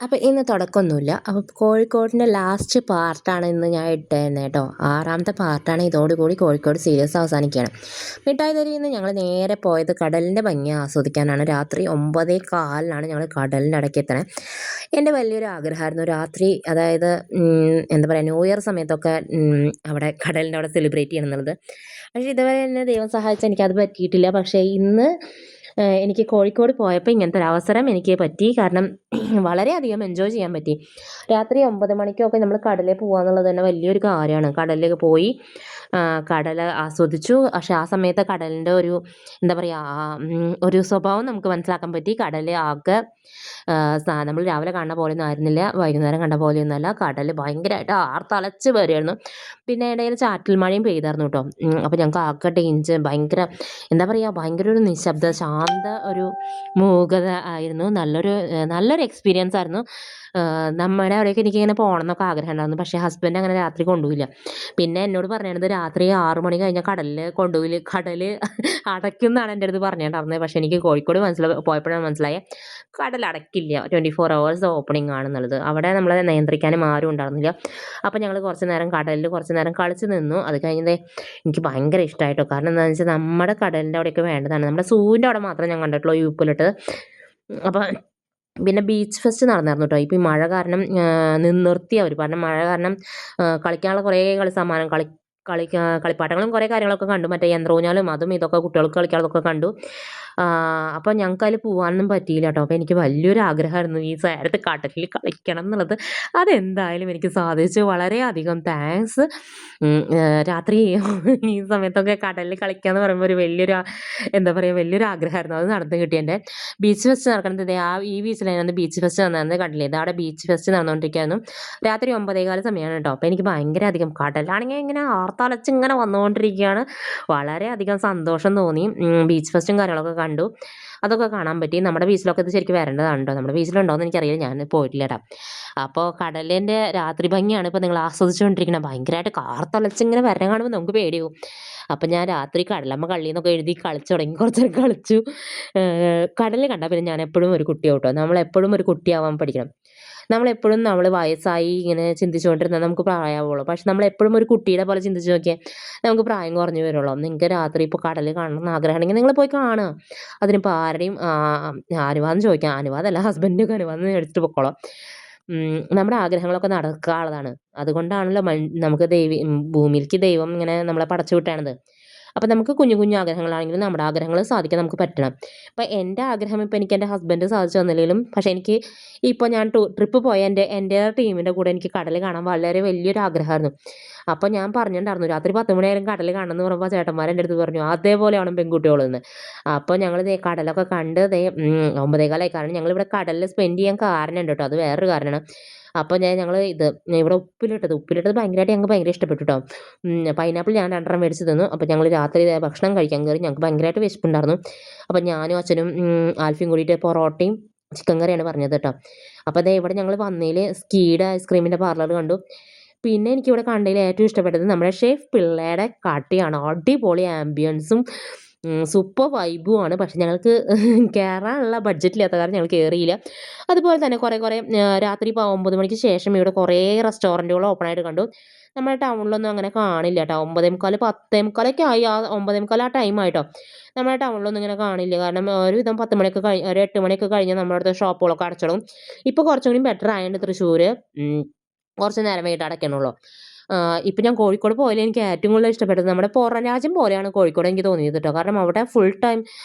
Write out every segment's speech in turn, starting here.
അപ്പോൾ ഇന്ന് തുടക്കമൊന്നുമില്ല. അപ്പോൾ കോഴിക്കോടിൻ്റെ ലാസ്റ്റ് പാർട്ടാണ് ഇന്ന് ഞാൻ ഇട്ടേക്കുന്നത് കേട്ടോ. 6ാമത്തെ പാർട്ടാണ്. ഇതോടുകൂടി കോഴിക്കോട് സീരീസ് അവസാനിക്കുകയാണ്. മിഠായി തെരുവിൽ നിന്ന് ഞങ്ങൾ നേരെ പോയത് കടലിൻ്റെ ഭംഗി ആസ്വദിക്കാനാണ്. രാത്രി 9:15 ഞങ്ങൾ കടലിൻ്റെ ഇടയ്ക്ക് എത്തണേ. എൻ്റെ വലിയൊരു ആഗ്രഹമായിരുന്നു രാത്രി, അതായത് എന്താ പറയുക, ന്യൂ ഇയർ സമയത്തൊക്കെ അവിടെ കടലിൻ്റെ അവിടെ സെലിബ്രേറ്റ് ചെയ്യണം എന്നുള്ളത്. പക്ഷേ ഇതുവരെ എന്നെ ദൈവം സഹായിച്ച് എനിക്കത് പറ്റിയിട്ടില്ല. പക്ഷേ ഇന്ന് എനിക്ക് കോഴിക്കോട് പോയപ്പോൾ ഇങ്ങനത്തെ ഒരു അവസരം എനിക്ക് പറ്റി. കാരണം വളരെയധികം എൻജോയ് ചെയ്യാൻ പറ്റി. രാത്രി 9 മണിക്കൊക്കെ നമ്മൾ കടലിൽ പോകുക എന്നുള്ളത് തന്നെ വലിയൊരു കാര്യമാണ്. കടലിലേക്ക് പോയി കടൽ ആസ്വദിച്ചു. പക്ഷേ ആ സമയത്ത് കടലിൻ്റെ ഒരു എന്താ പറയുക, ഒരു സ്വഭാവം നമുക്ക് മനസ്സിലാക്കാൻ പറ്റി. കടൽ ആകെ നമ്മൾ രാവിലെ കാണുന്ന പോലെയൊന്നും ആയിരുന്നില്ല, വൈകുന്നേരം കണ്ട പോലെയൊന്നുമല്ല. കടൽ ഭയങ്കരമായിട്ട് ആർത്തലച്ച് വരികയായിരുന്നു. പിന്നെ ഇടയിൽ ചാറ്റൽ മഴയും പെയ്തായിരുന്നു കേട്ടോ. അപ്പോൾ ഞങ്ങൾക്ക് ആകെ ഡേഞ്ചർ, ഭയങ്കര എന്താ പറയുക, ഭയങ്കര ഒരു നിശബ്ദ ശാന്ത ഒരു മൂകത ആയിരുന്നു. നല്ലൊരു എക്സ്പീരിയൻസ് ആയിരുന്നു. നമ്മുടെ അവിടേക്ക് എനിക്കിങ്ങനെ പോകണം എന്നൊക്കെ ആഗ്രഹം ഉണ്ടായിരുന്നു. പക്ഷേ ഹസ്ബൻഡ് അങ്ങനെ രാത്രി കൊണ്ടുപോയില്ല. പിന്നെ എന്നോട് പറഞ്ഞിരുന്നത് രാത്രി 6 മണി കഴിഞ്ഞാൽ കടലിൽ കൊണ്ടുപോയില്ല, കടൽ അടയ്ക്കും എന്നാണ് എൻ്റെ അടുത്ത് പറഞ്ഞിട്ടുണ്ടായിരുന്നത്. പക്ഷേ എനിക്ക് കോഴിക്കോട് പോയപ്പോഴാണ് മനസ്സിലായത് കടൽ അടയ്ക്കില്ല, 24 hours ഓപ്പണിംഗ് ആണെന്നുള്ളത്. അവിടെ നമ്മളെ നിയന്ത്രിക്കാനും ആരും ഉണ്ടായിരുന്നില്ല. അപ്പോൾ ഞങ്ങൾ കുറച്ച് നേരം കടലിൽ കുറച്ച് നേരം കളിച്ച് നിന്നു. അത് കഴിഞ്ഞത് എനിക്ക് ഭയങ്കര ഇഷ്ടമായിട്ടോ. കാരണം എന്താണെന്ന് വെച്ചാൽ നമ്മുടെ കടലിൻ്റെ അവിടെയൊക്കെ വേണ്ടതാണ്. നമ്മുടെ സൂവിൻ്റെ അവിടെ മാത്രമേ ഞാൻ കണ്ടിട്ടുള്ളൂ ഈ ഉപ്പിലിട്ടത്. അപ്പോൾ പിന്നെ ബീച്ച് ഫെസ്റ്റ് നടന്നായിരുന്നു കേട്ടോ. ഇപ്പോൾ ഈ മഴ കാരണം നിർത്തി അവർ. കാരണം മഴ കാരണം കളിക്കാനുള്ള കുറേ കളിപ്പാട്ടങ്ങളും കുറേ കാര്യങ്ങളൊക്കെ കണ്ടു. മറ്റേ യന്ത്രൂഞ്ഞാലും അതും ഇതൊക്കെ കുട്ടികൾക്ക് കളിക്കാനുള്ളതൊക്കെ കണ്ടു. അപ്പോൾ ഞങ്ങൾക്ക് അതിൽ പോകാനൊന്നും പറ്റിയില്ല കേട്ടോ. അപ്പോൾ എനിക്ക് വലിയൊരു ആഗ്രഹമായിരുന്നു ഈ നേരത്തെ കടലിൽ കളിക്കണം എന്നുള്ളത്. അതെന്തായാലും എനിക്ക് സാധിച്ചു. വളരെയധികം താങ്ക്സ്. രാത്രി ഈ സമയത്തൊക്കെ കടലിൽ കളിക്കുക എന്ന് പറയുമ്പോൾ ഒരു എന്താ പറയുക, വലിയൊരു ആഗ്രഹമായിരുന്നു. അത് നടന്നു കിട്ടി. എൻ്റെ ബീച്ച് ഫെസ്റ്റ് നടക്കുന്നത് ഈ ബീച്ചിലായിരുന്നു ബീച്ച് ഫെസ്റ്റ് നടന്നത്. കണ്ടില്ലേ, ഇത് അവിടെ ബീച്ച് ഫെസ്റ്റ് നടന്നുകൊണ്ടിരിക്കുകയായിരുന്നു. രാത്രി 9:15 സമയമാണ് കേട്ടോ. അപ്പോൾ എനിക്ക് ഭയങ്കര അധികം, കടലാണെങ്കിൽ ഇങ്ങനെ ആർത്തലച്ച് ഇങ്ങനെ വന്നുകൊണ്ടിരിക്കുകയാണ്. വളരെയധികം സന്തോഷം തോന്നി. ബീച്ച് ഫെസ്റ്റും കാര്യങ്ങളൊക്കെ കണ്ടു. അതൊക്കെ കാണാൻ പറ്റി. നമ്മുടെ ബീച്ചിലൊക്കെ ഇത് ശരിക്കും വരേണ്ടതാണ് കേട്ടോ. നമ്മുടെ ബീച്ചിലുണ്ടോയെന്ന് എനിക്കറിയില്ല, ഞാൻ പോയിട്ടില്ല കേട്ടോ. അപ്പോൾ കടലിൻ്റെ രാത്രി ഭംഗിയാണ് ഇപ്പോൾ നിങ്ങൾ ആസ്വദിച്ചുകൊണ്ടിരിക്കുന്നത്. ഭയങ്കരമായിട്ട് കാർത്തലച്ചിങ്ങനെ വരണം കാണുമ്പോൾ നമുക്ക് പേടിയാവും. അപ്പം ഞാൻ രാത്രി കടലമ്മ കള്ളിന്നൊക്കെ എഴുതി കളിച്ചു തുടങ്ങി. കുറച്ച് നേരം കളിച്ചു. കടൽ കണ്ടാൽ പിന്നെ ഞാൻ എപ്പോഴും ഒരു കുട്ടിയാവും കേട്ടോ. നമ്മളെപ്പോഴും ഒരു കുട്ടിയാവാൻ പഠിക്കണം. നമ്മളെപ്പോഴും നമ്മൾ വയസ്സായി ഇങ്ങനെ ചിന്തിച്ചുകൊണ്ടിരുന്നാൽ നമുക്ക് പ്രായമാവുള്ളൂ. പക്ഷെ നമ്മളെപ്പോഴും ഒരു കുട്ടിയുടെ പോലെ ചിന്തിച്ച് നോക്കിയാൽ നമുക്ക് പ്രായം കുറഞ്ഞു വരുള്ളൂ. നിങ്ങൾക്ക് രാത്രി ഇപ്പോൾ കടൽ കാണണമെന്ന് ആഗ്രഹമുണ്ടെങ്കിൽ നിങ്ങൾ പോയി കാണുക. അതിനിപ്പോൾ ആരുടെയും അനുവാദം ചോദിക്കാം, അനുവാദമല്ല, ഹസ്ബൻഡിൻ്റെയൊക്കെ അനുവാദം എടുത്തിട്ട് പൊക്കോളാം. നമ്മുടെ ആഗ്രഹങ്ങളൊക്കെ നടക്കാനുള്ളതാണ്. അതുകൊണ്ടാണല്ലോ നമുക്ക് ഭൂമിയിലേക്ക് ദൈവം ഇങ്ങനെ നമ്മളെ പടച്ചു വിട്ടാണത്. അപ്പം നമുക്ക് കുഞ്ഞു കുഞ്ഞു ആഗ്രഹങ്ങളാണെങ്കിലും നമ്മുടെ ആഗ്രഹങ്ങൾ സാധിക്കാൻ നമുക്ക് പറ്റണം. അപ്പം എൻ്റെ ആഗ്രഹം ഇപ്പോൾ എനിക്ക് എൻ്റെ ഹസ്ബൻഡ് സാധിച്ചു തന്നില്ലെങ്കിലും, പക്ഷേ എനിക്ക് ഇപ്പോൾ ഞാൻ ട്രിപ്പ് പോയ എൻ്റെ ടീമിൻ്റെ കൂടെ എനിക്ക് കടൽ കാണാൻ വളരെ വലിയൊരു ആഗ്രഹമായിരുന്നു. അപ്പോൾ ഞാൻ പറഞ്ഞിട്ടുണ്ടായിരുന്നു രാത്രി 10 മണിയായാലും കടൽ കാണണം എന്ന് പറയുമ്പോൾ ചേട്ടന്മാർ എൻ്റെ അടുത്ത് പറഞ്ഞു അതേപോലെ ആവണം പെൺകുട്ടികളെന്ന്. അപ്പോൾ ഞങ്ങൾ കടലൊക്കെ കണ്ട് 9:15 കാരണം ഞങ്ങളിവിടെ കടലിൽ സ്പെൻഡ് ചെയ്യാൻ കാരണമുണ്ട് കേട്ടോ. അത് വേറൊരു കാരണമാണ്. അപ്പോൾ ഞങ്ങൾ ഇവിടെ ഉപ്പിലിട്ടത് ഭയങ്കരമായിട്ട് ഞങ്ങൾക്ക് ഭയങ്കര ഇഷ്ടപ്പെട്ടു കേട്ടോ. പൈനാപ്പിൾ ഞാൻ 2 മേടിച്ച് തന്നു. അപ്പോൾ ഞങ്ങൾ രാത്രി ഭക്ഷണം കഴിക്കാൻ കയറി. ഞങ്ങൾക്ക് ഭയങ്കരമായിട്ട് വിശപ്പുണ്ടായിരുന്നു. അപ്പോൾ ഞാനും അച്ഛനും ആൽഫിയും കൂടിയിട്ട് പൊറോട്ടയും ചിക്കൻ കറിയാണ് പറഞ്ഞത് കേട്ടോ. അപ്പോൾ ഇവിടെ ഞങ്ങൾ വന്നതിൽ സ്കീഡ് ഐസ്ക്രീമിൻ്റെ പാർലർ കണ്ടു. പിന്നെ എനിക്കിവിടെ കണ്ടതിൽ ഏറ്റവും ഇഷ്ടപ്പെട്ടത് നമ്മുടെ ഷെഫ് പിള്ളയുടെ കടയാണ്. അടിപൊളി ആംബിയൻസും സൂപ്പർ വൈബുമാണ്. പക്ഷെ ഞങ്ങൾക്ക് കയറാനുള്ള ബഡ്ജറ്റില്ലാത്ത കാരണം ഞങ്ങൾ കയറിയില്ല. അതുപോലെ തന്നെ കുറേ രാത്രി ഇപ്പോൾ 9 മണിക്ക് ശേഷം ഇവിടെ കുറേ റെസ്റ്റോറൻറ്റുകൾ ഓപ്പണായിട്ട് കണ്ടു. നമ്മുടെ ടൗണിലൊന്നും അങ്ങനെ കാണില്ല കേട്ടോ. 9:45 10:45 ആയി. 9:45 ആ ടൈമായിട്ടോ. നമ്മുടെ ടൗണിലൊന്നും ഇങ്ങനെ കാണില്ല. കാരണം ഒരുവിധം 10 മണിയൊക്കെ ഒരു 8 മണിയൊക്കെ കഴിഞ്ഞാൽ നമ്മുടെ അടുത്ത ഷോപ്പുകളൊക്കെ അടച്ചിടും. ഇപ്പോൾ കുറച്ചും കൂടി ബെറ്റർ ആയതുകൊണ്ട് തൃശ്ശൂർ കുറച്ച് നേരം വൈകിട്ട് അടയ്ക്കണുള്ളൂ. ഇപ്പം ഞാൻ കോഴിക്കോട് പോയതിൽ എനിക്ക് ഏറ്റവും കൂടുതൽ ഇഷ്ടപ്പെട്ടത് നമ്മുടെ പുറം രാജ്യം പോലെയാണ് കോഴിക്കോട് എനിക്ക് തോന്നിയത് കേട്ടോ. കാരണം അവിടെ ഫുൾ ടൈം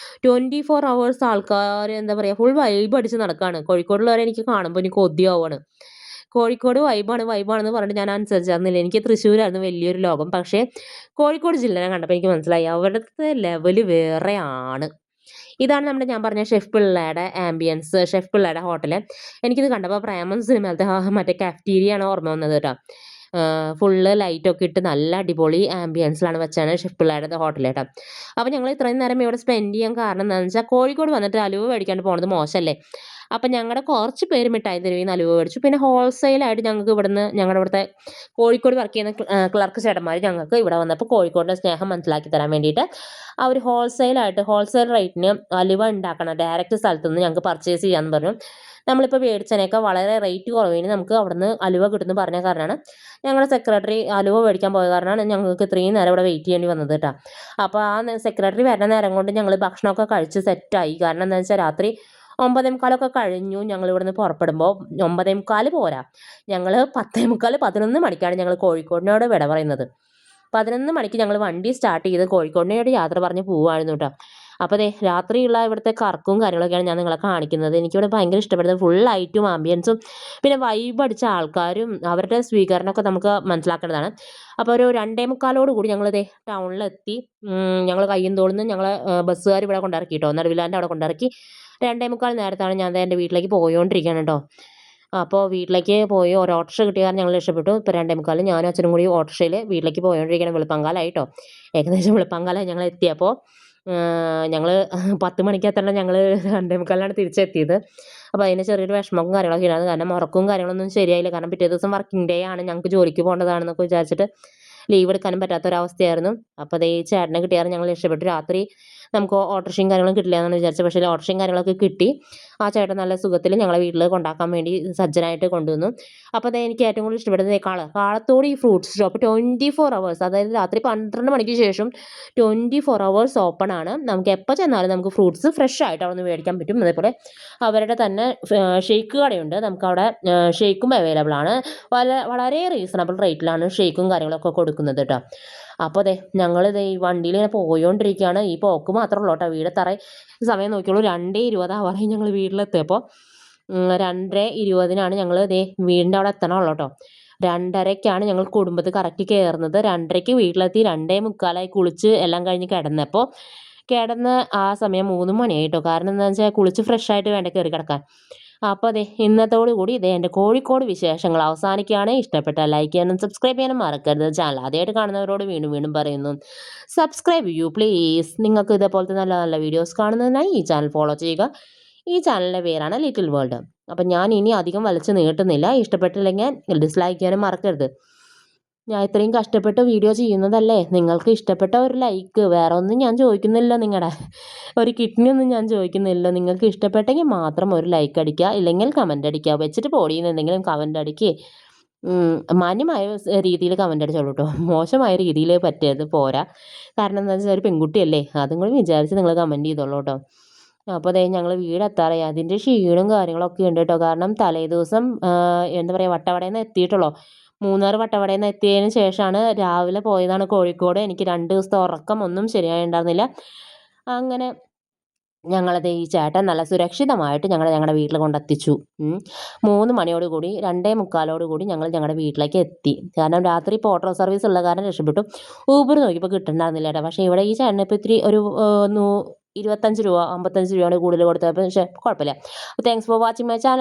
24 hours ആൾക്കാർ എന്താ പറയുക, ഫുൾ വൈബ് അടിച്ച് നടക്കുകയാണ്. കോഴിക്കോടുള്ളവരെ എനിക്ക് കാണുമ്പോൾ എനിക്ക് കൊതിയാവുകയാണ്. കോഴിക്കോട് വൈബാണെന്ന് പറഞ്ഞിട്ട് ഞാൻ അനുസരിച്ചായിരുന്നില്ല. എനിക്ക് തൃശ്ശൂരായിരുന്നു വലിയൊരു ലോകം. പക്ഷേ കോഴിക്കോട് ജില്ലനെ കണ്ടപ്പോൾ എനിക്ക് മനസ്സിലായി അവിടുത്തെ ലെവല് വേറെയാണ്. ഇതാണ് ഞാൻ പറഞ്ഞ ഷെഫ് പിള്ളയുടെ ആംബിയൻസ്, ഷെഫ് പിള്ളയുടെ ഹോട്ടൽ. എനിക്കിത് കണ്ടപ്പോൾ പ്രേമം സിനിമയിലത്തെ മറ്റേ കാഫ്റ്റീരിയയാണ് ഓർമ്മ വന്നത് കേട്ടോ. ഫുള്ള് ലൈറ്റൊക്കെ ഇട്ട് നല്ല അടിപൊളി ആംബിയൻസിലാണ് വെച്ചാണ് ഷെഫ് പിള്ളയുടെ ഹോട്ടൽ കേട്ടോ. അപ്പോൾ ഞങ്ങൾ ഇത്രയും നേരം ഇവിടെ സ്പെൻഡ് ചെയ്യാൻ കാരണം എന്താണെന്ന് വെച്ചാൽ കോഴിക്കോട് വന്നിട്ട് അലുവ മേടിക്കാണ്ട് പോകുന്നത് മോശമല്ലേ. അപ്പം ഞങ്ങളുടെ കുറച്ച് പേര് മിഠായി തെരുവിൽ നിന്ന് അലുവ മേടിച്ചു. പിന്നെ ഹോൾസെയിലായിട്ട് ഞങ്ങൾക്ക് ഇവിടുന്ന് ഞങ്ങളുടെ ഇവിടുത്തെ കോഴിക്കോട് വർക്ക് ചെയ്യുന്ന ക്ലർക്ക് ചേട്ടന്മാർ ഞങ്ങൾക്ക് ഇവിടെ വന്നപ്പോൾ കോഴിക്കോടിൻ്റെ സ്നേഹം മനസ്സിലാക്കി തരാൻ വേണ്ടിയിട്ട് അവർ ഹോൾസെയിൽ റേറ്റിന് അലുവ ഉണ്ടാക്കണം ഡയറക്റ്റ് സ്ഥലത്ത് നിന്ന് ഞങ്ങൾക്ക് പർച്ചേസ് ചെയ്യാമെന്ന് പറഞ്ഞു. നമ്മളിപ്പോൾ മേടിച്ചതിനേക്കാൾ വളരെ റേറ്റ് കുറവിന് നമുക്ക് അവിടുന്ന് അലുവ കിട്ടുമെന്ന് പറഞ്ഞ കാരണമാണ് ഞങ്ങളുടെ സെക്രട്ടറി അലുവ മേടിക്കാൻ പോയ കാരണമാണ് ഞങ്ങൾക്ക് ഇത്രയും നേരം ഇവിടെ വെയിറ്റ് ചെയ്യേണ്ടി വന്നത് കേട്ടോ. അപ്പോൾ ആ സെക്രട്ടറി വരുന്ന നേരം കൊണ്ട് ഞങ്ങൾ ഭക്ഷണമൊക്കെ കഴിച്ച് സെറ്റായി. കാരണം എന്താണെന്ന് വെച്ചാൽ രാത്രി 9:45 കഴിഞ്ഞു ഞങ്ങൾ ഇവിടുന്ന് പുറപ്പെടുമ്പോൾ. 9:45 പോരാ, ഞങ്ങൾ 10:45 11 മണിക്കാണ് ഞങ്ങൾ കോഴിക്കോടിനോട് വിട പറയുന്നത്. 11 മണിക്ക് ഞങ്ങൾ വണ്ടി സ്റ്റാർട്ട് ചെയ്ത് കോഴിക്കോടിനോട് യാത്ര പറഞ്ഞ് പോവുമായിരുന്നു കേട്ടോ. അപ്പോൾ ദേ രാത്രിയുള്ള ഇവിടുത്തെ കറക്കവും കാര്യങ്ങളൊക്കെയാണ് ഞാൻ നിങ്ങളെ കാണിക്കുന്നത്. എനിക്കിവിടെ ഭയങ്കര ഇഷ്ടപ്പെടുന്നത് ഫുൾ ലൈറ്റും ആംബിയൻസും പിന്നെ വൈബ് അടിച്ച ആൾക്കാരും അവരുടെ സ്വീകരണമൊക്കെ നമുക്ക് മനസ്സിലാക്കേണ്ടതാണ്. അപ്പോൾ ഒരു 2:45 കൂടി ഞങ്ങൾ ദേ ടൗണിലെത്തി. ഞങ്ങൾ കയ്യന്തോളിൽ നിന്ന് ഞങ്ങളെ ബസ്സുകാർ ഇവിടെ കൊണ്ടിറക്കി കേട്ടോ, നടുവിലാൻ്റെ അവിടെ കൊണ്ടിറക്കി. 2:45 നേരത്താണ് ഞാൻ ദേ എൻ്റെ വീട്ടിലേക്ക് പോയോണ്ടിരിക്കുകയാണ് കേട്ടോ. അപ്പോൾ വീട്ടിലേക്ക് പോയി ഒരു ഓട്ടോറിക്ഷ കിട്ടിയ കാരണം ഞങ്ങൾ രക്ഷപ്പെട്ടു. ഇപ്പോൾ 2:45 ഞാനും അച്ഛനും കൂടി ഓട്ടോറിക്ഷയിൽ വീട്ടിലേക്ക് പോയോണ്ടിരിക്കുകയാണ്. വെളുപ്പാങ്കാലമായി കേട്ടോ, ഏകദേശം വെളുപ്പാങ്കാലമായി ഞങ്ങൾ എത്തിയപ്പോൾ. ഞങ്ങൾ 10 മണിക്ക് എത്തണം, ഞങ്ങൾ 2:45 തിരിച്ചെത്തിയത്. അപ്പോൾ അതിന് ചെറിയൊരു വിഷമവും കാര്യങ്ങളൊക്കെ ഉണ്ടായിരുന്നു. കാരണം ഉറക്കവും കാര്യങ്ങളൊന്നും ശരിയായില്ല. കാരണം പിറ്റേ ദിവസം വർക്കിംഗ് ഡേ ആണ്, ഞങ്ങൾക്ക് ജോലിക്ക് പോകേണ്ടതാണെന്നൊക്കെ വിചാരിച്ചിട്ട് ലീവ് എടുക്കാനും പറ്റാത്തൊരവസ്ഥയായിരുന്നു. അപ്പോൾ അതേ ചേട്ടനെ കിട്ടിയാൽ ഞങ്ങൾ രക്ഷപ്പെട്ടു. രാത്രി നമുക്ക് ഓട്ടോറിക്ഷയും കാര്യങ്ങളും കിട്ടില്ല എന്നാണ് വിചാരിച്ചത്. പക്ഷേ ഓട്ടോറിക്ഷയും കാര്യങ്ങളൊക്കെ കിട്ടി. ആ ചേട്ടൻ നല്ല സുഖത്തിൽ ഞങ്ങളെ വീട്ടിൽ കൊണ്ടാക്കാൻ വേണ്ടി സജ്ജനായിട്ട് കൊണ്ടുവന്നു. അപ്പോൾ അതേ എനിക്ക് ഏറ്റവും കൂടുതൽ ഇഷ്ടപ്പെട്ടത് കാളത്തോട് ഈ ഫ്രൂട്ട്സ് ഷോപ്പ് 24 അവേഴ്സ്, അതായത് രാത്രി 12 മണിക്ക് ശേഷം 24 അവേഴ്സ് ഓപ്പൺ ആണ്. നമുക്ക് എപ്പോൾ ചെന്നാലും നമുക്ക് ഫ്രൂട്ട്സ് ഫ്രഷ് ആയിട്ട് അവിടെ നിന്ന് മേടിക്കാൻ പറ്റും. അതേപോലെ അവരുടെ തന്നെ ഷേക്ക് കടയുണ്ട്. നമുക്കവിടെ ഷേക്കും അവൈലബിൾ ആണ്. വളരെ റീസണബിൾ റേറ്റിലാണ് ഷേക്കും കാര്യങ്ങളൊക്കെ കൊടുക്കുന്നത് കേട്ടോ. അപ്പോൾ അതെ ഞങ്ങളിത് ഈ വണ്ടിയിൽ ഇങ്ങനെ പോയോണ്ടിരിക്കുകയാണ്. ഈ പോക്ക് മാത്രമേ ഉള്ളൂ കേട്ടോ. വീടെത്താറ സമയം നോക്കിയോളൂ, 2:20 ആവാറായി ഞങ്ങൾ വീട്ടിലെത്തിയപ്പോൾ. 2:20 ഞങ്ങൾ ഇതേ വീടിൻ്റെ അവിടെ എത്തണമല്ലോ കേട്ടോ. 2:30 ഞങ്ങൾ കുടുംബത്തിൽ കറക്റ്റ് കയറുന്നത്. 2:30 വീട്ടിലെത്തി. 2:45 കുളിച്ച് എല്ലാം കഴിഞ്ഞ് കിടന്ന് ആ സമയം 3 മണിയായി കേട്ടോ. കാരണം എന്താണെന്ന് വെച്ചാൽ കുളിച്ച് ഫ്രഷ് ആയിട്ട് വേണ്ട കയറി കിടക്കാൻ. അപ്പോൾ അതെ ഇന്നത്തോടു കൂടി ഇതേ എൻ്റെ കോഴിക്കോട് വിശേഷങ്ങൾ അവസാനിക്കുകയാണ്. ഇഷ്ടപ്പെട്ടാൽ ലൈക്ക് ചെയ്യാനും സബ്സ്ക്രൈബ് ചെയ്യാനും മറക്കരുത്. ചാനൽ ആദ്യമായിട്ട് കാണുന്നവരോട് വീണ്ടും വീണ്ടും പറയുന്നു, സബ്സ്ക്രൈബ് ചെയ്യൂ പ്ലീസ്. നിങ്ങൾക്ക് ഇതേപോലത്തെ നല്ല നല്ല വീഡിയോസ് കാണുന്നതിനായി ഈ ചാനൽ ഫോളോ ചെയ്യുക. ഈ ചാനലിൻ്റെ പേരാണ് ലിറ്റിൽ വേൾഡ്. അപ്പം ഞാൻ ഇനി അധികം വലിച്ചു നീട്ടുന്നില്ല. ഇഷ്ടപ്പെട്ടില്ലെങ്കിൽ ഡിസ്ലൈക്ക് ചെയ്യാനും മറക്കരുത്. ഞാൻ ഇത്രയും കഷ്ടപ്പെട്ട് വീഡിയോ ചെയ്യുന്നതല്ലേ, നിങ്ങൾക്ക് ഇഷ്ടപ്പെട്ട ഒരു ലൈക്ക്, വേറെ ഒന്നും ഞാൻ ചോദിക്കുന്നില്ല. നിങ്ങളുടെ ഒരു കിഡ്നി ഒന്നും ഞാൻ ചോദിക്കുന്നില്ല. നിങ്ങൾക്ക് ഇഷ്ടപ്പെട്ടെങ്കിൽ മാത്രം ഒരു ലൈക്ക് അടിക്കുക, ഇല്ലെങ്കിൽ കമൻ്റ് അടിക്കുക. വെച്ചിട്ട് പോടിയെന്ന് എന്തെങ്കിലും കമൻ്റ് അടിക്കുക. മാന്യമായ രീതിയിൽ കമൻ്റ് അടിച്ചോളൂ കേട്ടോ. മോശമായ രീതിയിൽ പറ്റിയത് പോരാ. കാരണം എന്താ വെച്ചാൽ ഒരു പെൺകുട്ടിയല്ലേ, അതും കൂടി വിചാരിച്ച് നിങ്ങൾ കമൻറ്റ് ചെയ്തോളൂ കേട്ടോ. അപ്പോൾ അതായത് ഞങ്ങൾ വീടെത്താറായി. അതിൻ്റെ ക്ഷീണവും കാര്യങ്ങളൊക്കെ ഉണ്ട് കേട്ടോ. കാരണം തലേ ദിവസം എന്താ പറയുക വട്ടവടയിൽ നിന്ന് എത്തിയിട്ടുള്ളൂ. മൂന്നാർ വട്ടവടയിൽ നിന്ന് എത്തിയതിന് ശേഷമാണ് രാവിലെ പോയതാണ് കോഴിക്കോട്. എനിക്ക് 2 ദിവസത്തെ ഉറക്കം ഒന്നും ശരിയായിട്ടുണ്ടായിരുന്നില്ല. അങ്ങനെ ഞങ്ങളത് ഈ ചേട്ടൻ നല്ല സുരക്ഷിതമായിട്ട് ഞങ്ങളുടെ വീട്ടിൽ കൊണ്ടെത്തിച്ചു. 3 മണിയോടുകൂടി 2:45 ഞങ്ങൾ ഞങ്ങളുടെ വീട്ടിലേക്ക് എത്തി. കാരണം രാത്രി ഇപ്പോൾ ഓട്ടോ സർവീസ് ഉള്ള കാരണം രക്ഷപ്പെട്ടു. ഊബർ നോക്കിയപ്പോൾ കിട്ടുന്നുണ്ടായിരുന്നില്ല കേട്ടോ. പക്ഷേ ഇവിടെ ഈ ചേട്ടന് ഇപ്പോൾ ഇത്തിരി ഒരു 25 രൂപ 55 രൂപയാണ് കൂടുതൽ കൊടുത്തത്. പക്ഷേ കുഴപ്പമില്ല. Thanks for watching my channel.